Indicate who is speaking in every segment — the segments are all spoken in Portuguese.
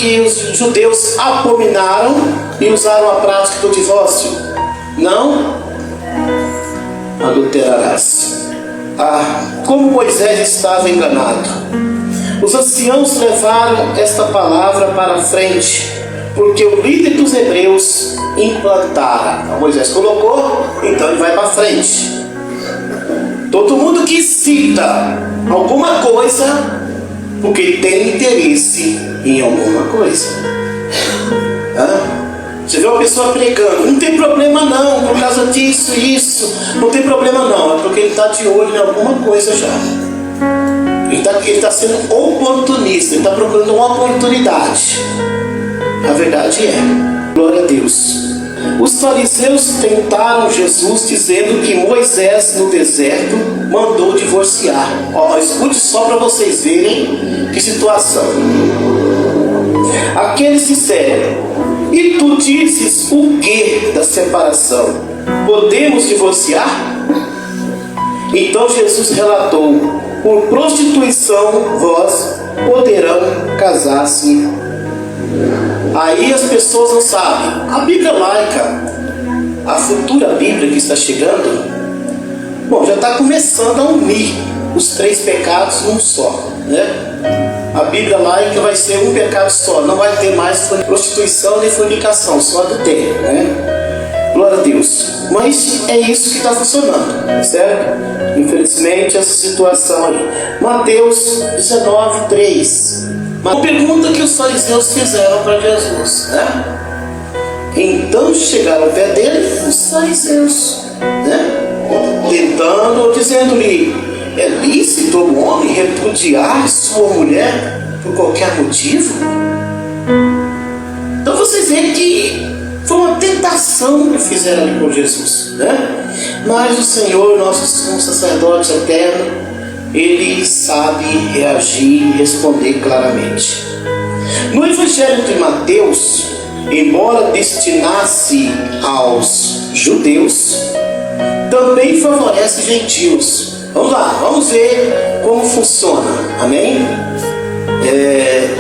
Speaker 1: que os judeus abominaram e usaram a prática do divórcio? Não adulterarás. Como Moisés estava enganado. Os anciãos levaram esta palavra para frente, porque o líder dos hebreus implantara. Moisés colocou, então ele vai para frente. Todo mundo que cita alguma coisa, porque tem interesse em alguma coisa. Você vê uma pessoa pregando, não tem problema não, por causa disso, isso, não tem problema não, é porque ele está de olho em alguma coisa já. Ele está sendo oportunista, ele está procurando uma oportunidade. A verdade é, glória a Deus. Os fariseus tentaram Jesus dizendo que Moisés no deserto mandou divorciar. Escute só para vocês verem que situação. Aqueles disseram: e tu dizes o que da separação? Podemos divorciar? Então Jesus relatou: por prostituição vós poderão casar-se. Aí as pessoas não sabem. A Bíblia laica, a futura Bíblia que está chegando, já está começando a unir os 3 pecados num só, né? A Bíblia laica vai ser um pecado só, não vai ter mais prostituição nem fornicação, só adultério, né? Glória a Deus. Mas é isso que está funcionando, certo? Infelizmente essa situação aí. Mateus 19:3. Uma pergunta que os fariseus fizeram para Jesus, né? Então chegaram ao pé dele os fariseus, né? Tentando, dizendo-lhe: é lícito o homem repudiar sua mulher por qualquer motivo? Então vocês veem que foi uma tentação que fizeram ali com Jesus, né? Mas o Senhor, nosso sumo sacerdote eterno, ele sabe reagir e responder claramente. No Evangelho de Mateus, embora destinasse aos judeus, também favorece gentios. Vamos lá, vamos ver como funciona. Amém?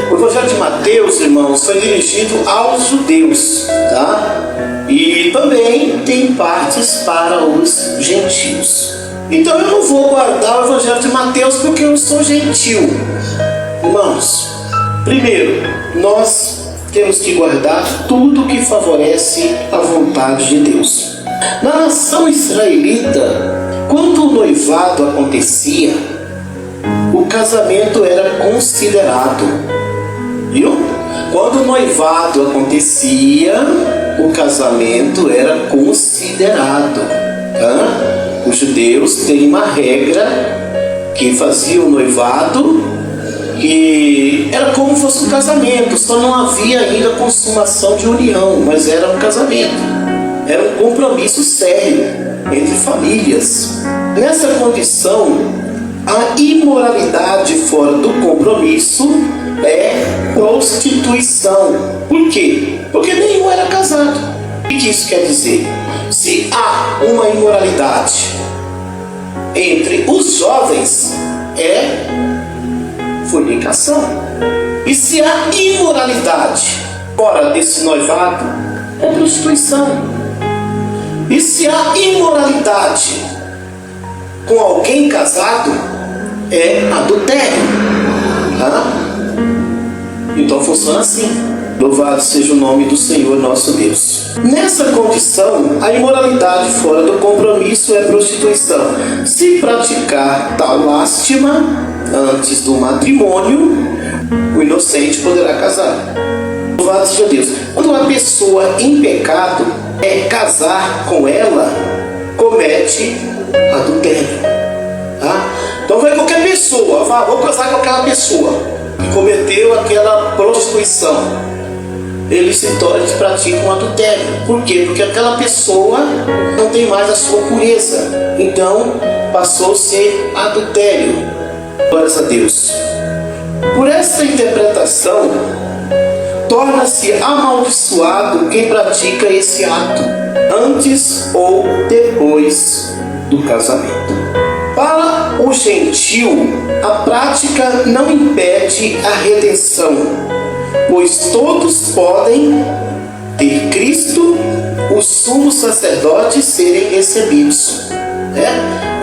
Speaker 1: O Evangelho de Mateus, irmãos, foi dirigido aos judeus, tá? E também tem partes para os gentios. Então eu não vou guardar o Evangelho de Mateus porque eu sou gentil. Irmãos, primeiro, nós temos que guardar tudo que favorece a vontade de Deus. Na nação israelita, quando o noivado acontecia, o casamento era considerado. Viu? Quando o noivado acontecia, o casamento era considerado. Os judeus têm uma regra que fazia o noivado, que era como se fosse um casamento, só não havia ainda consumação de união, mas era um casamento, era um compromisso sério entre famílias. Nessa condição, a imoralidade fora do compromisso é prostituição. Por quê? Porque nenhum era casado. O que isso quer dizer? Se há uma imoralidade entre os jovens, é fornicação. E se há imoralidade fora desse noivado, é prostituição. E se há imoralidade com alguém casado, é adultério. Então funciona assim. Louvado seja o nome do Senhor nosso Deus. Nessa condição, a imoralidade fora do compromisso é prostituição. Se praticar tal lástima antes do matrimônio, o inocente poderá casar. Louvado seja Deus. Quando uma pessoa em pecado é casar com ela, comete adultério. Então vai qualquer pessoa, vou casar com aquela pessoa que cometeu aquela prostituição. Eles praticam adultério. Por quê? Porque aquela pessoa não tem mais a sua pureza. Então passou a ser adultério. Glórias a Deus. Por essa interpretação, torna-se amaldiçoado quem pratica esse ato, antes ou depois do casamento. Para o gentil, a prática não impede a redenção, pois todos podem ter Cristo, os sumos sacerdotes, serem recebidos.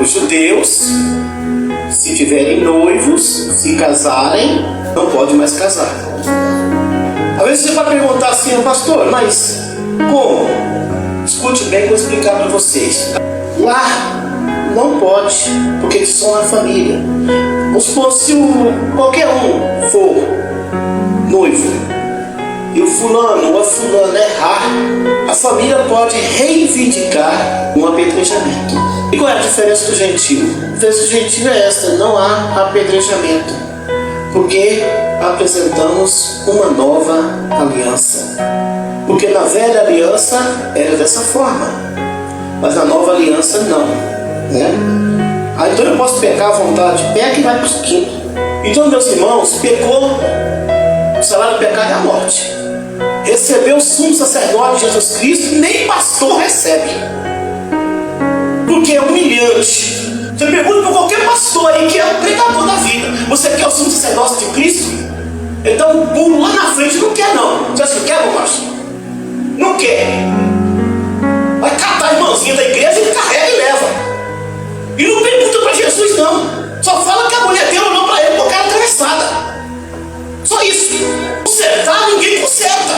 Speaker 1: Os judeus, se tiverem noivos, se casarem, não podem mais casar. Às vezes você vai perguntar assim, pastor, mas como? Escute bem que eu vou explicar para vocês. Lá não pode, porque eles são uma família. Vamos supor, se qualquer um for noivo e o fulano ou a fulana errar, a família pode reivindicar um apedrejamento. E qual é a diferença do gentio? A diferença do gentio é esta: não há apedrejamento, porque apresentamos uma nova aliança. Porque na velha aliança era dessa forma, mas na nova aliança não, então eu posso pecar à vontade, pega e vai para o quinto. Então, meus irmãos, pecou, o salário do pecado é a morte. Recebeu o sumo sacerdote Jesus Cristo, nem pastor recebe, porque é humilhante. Você pergunta para qualquer pastor aí que é o pregador da vida: você quer o sumo sacerdócio de Cristo? Então o pulo lá na frente não quer, não. Você acha que quer, meu macho? Não quer. Vai catar a irmãzinha da igreja e carrega e leva. E não pergunta para Jesus, não. Só fala que a mulher dele olhou para ele com a cara atravessada. Só isso. Consertar, ninguém conserta.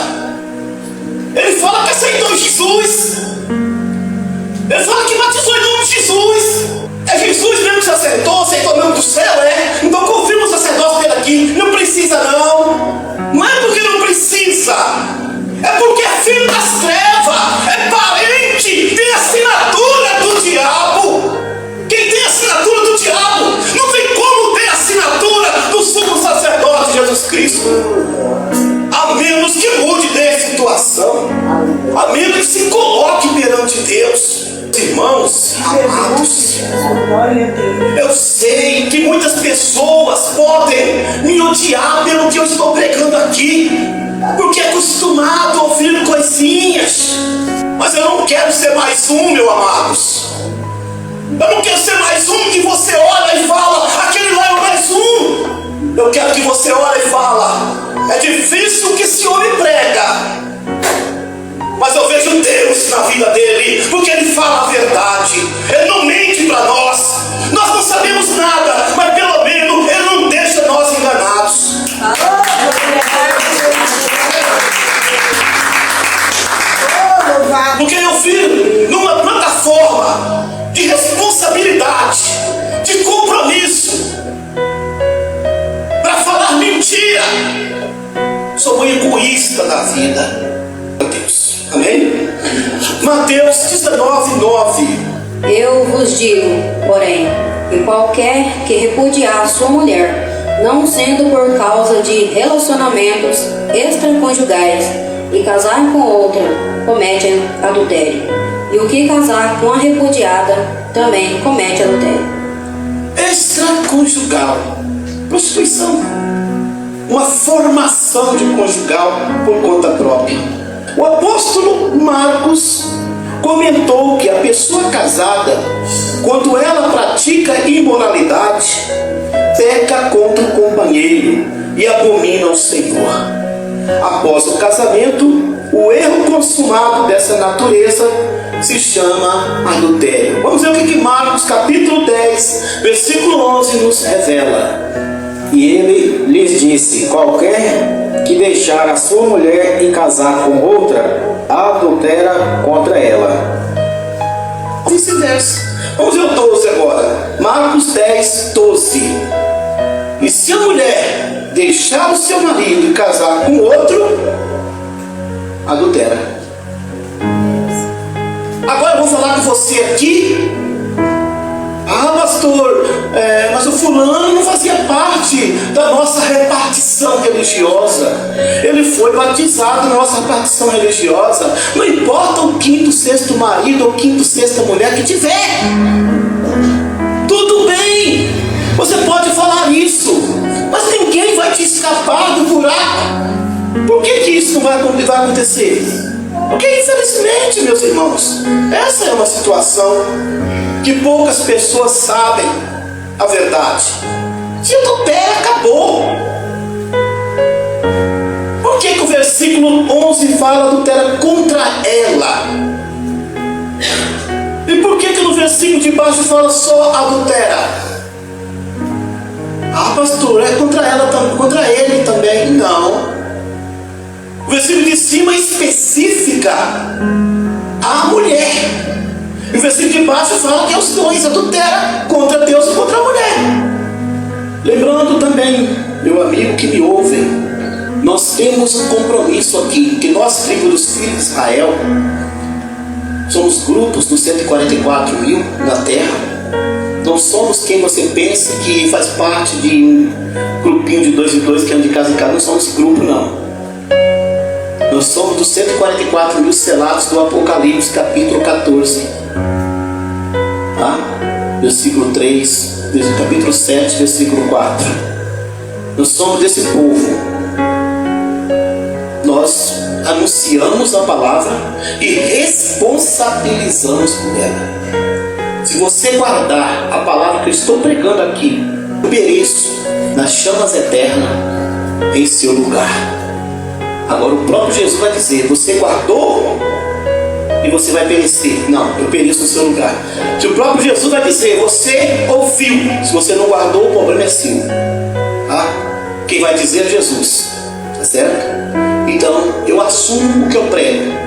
Speaker 1: Ele fala que aceitou Jesus. Ele fala que batizou em nome de Jesus. É Jesus mesmo que se aceitou mesmo do céu, Então confirma o sacerdócio dele aqui. Não precisa, não. Não é porque não precisa, é porque é filho das trevas, é parente, tem assinatura do diabo. Quem tem assinatura do diabo não tem como ter assinatura do sumo sacerdote Jesus Cristo, a menos que mude de situação, a menos que se coloque perante Deus. Irmãos amados, eu sei que muitas pessoas podem me odiar pelo que eu estou pregando aqui, porque é acostumado a ouvir coisinhas, mas eu não quero ser mais um, meus amados. Eu não quero ser mais um que você olha e fala: aquele lá é mais um. Eu quero que você olhe e fala: é difícil o que esse homem prega, mas eu vejo Deus na vida dele, porque ele fala a verdade. Ele não mente para nós. Nós não sabemos nada, mas pelo menos ele não deixa nós enganados. Porque eu vi numa plataforma de responsabilidade, de compromisso, para falar mentira. Sou um egoísta da vida. Deus. Amém? Mateus 19:9.
Speaker 2: Eu vos digo, porém, que qualquer que repudiar sua mulher, não sendo por causa de relacionamentos extraconjugais, e casar com outra, comete adultério. E o que casar com a repudiada, também comete adultério.
Speaker 1: Extraconjugal, prostituição, uma formação de conjugal por conta própria. O apóstolo Marcos comentou que a pessoa casada, quando ela pratica imoralidade, peca contra o companheiro e abomina o Senhor. Após o casamento, o erro consumado dessa natureza se chama adultério. Vamos ver o que Marcos capítulo 10, versículo 11 nos revela.
Speaker 3: E ele lhes disse: qualquer que deixar a sua mulher e casar com outra, adultera contra ela.
Speaker 1: Vice-versa. Vamos ver o 12 agora. Marcos 10, 12. E se a mulher deixar o seu marido e casar com outro, adultera. Agora eu vou falar com você aqui. Ah, pastor, mas o fulano não fazia parte da nossa repartição religiosa. Ele foi batizado na nossa repartição religiosa. Não importa o quinto, sexto marido ou quinto, sexta mulher que tiver. Tudo bem, você pode falar isso, mas ninguém vai te escapar do buraco. Por que isso não vai acontecer? Porque infelizmente, meus irmãos, essa é uma situação que poucas pessoas sabem a verdade. Se adultério, acabou. versículo 11 fala adultera contra ela. E por que no versículo de baixo fala só adultera? Ah, pastor, é contra ela, contra ele também. Não. O versículo de cima especifica a mulher. E o versículo de baixo fala que é os dois, adultera contra Deus e contra a mulher. Lembrando também, meu amigo que me ouve, nós temos um compromisso aqui, que nós, tribo dos filhos de Israel, somos grupos dos 144 mil na terra. Não somos quem você pensa que faz parte de um grupinho de 2 em 2 que anda de casa em casa. Não somos grupo, não. Nós somos dos 144 mil selados do Apocalipse, capítulo 14. Tá? Versículo 3, capítulo 7, versículo 4. Nós somos desse povo. Nós anunciamos a palavra e responsabilizamos por ela. Se você guardar a palavra que eu estou pregando aqui, eu pereço nas chamas eternas em seu lugar. Agora o próprio Jesus vai dizer: você guardou e você vai perecer. Não, eu pereço no seu lugar. Se o próprio Jesus vai dizer: você ouviu, se você não guardou, o problema é seu. Tá? Quem vai dizer é Jesus. Tá certo? Então eu assumo o que eu prego.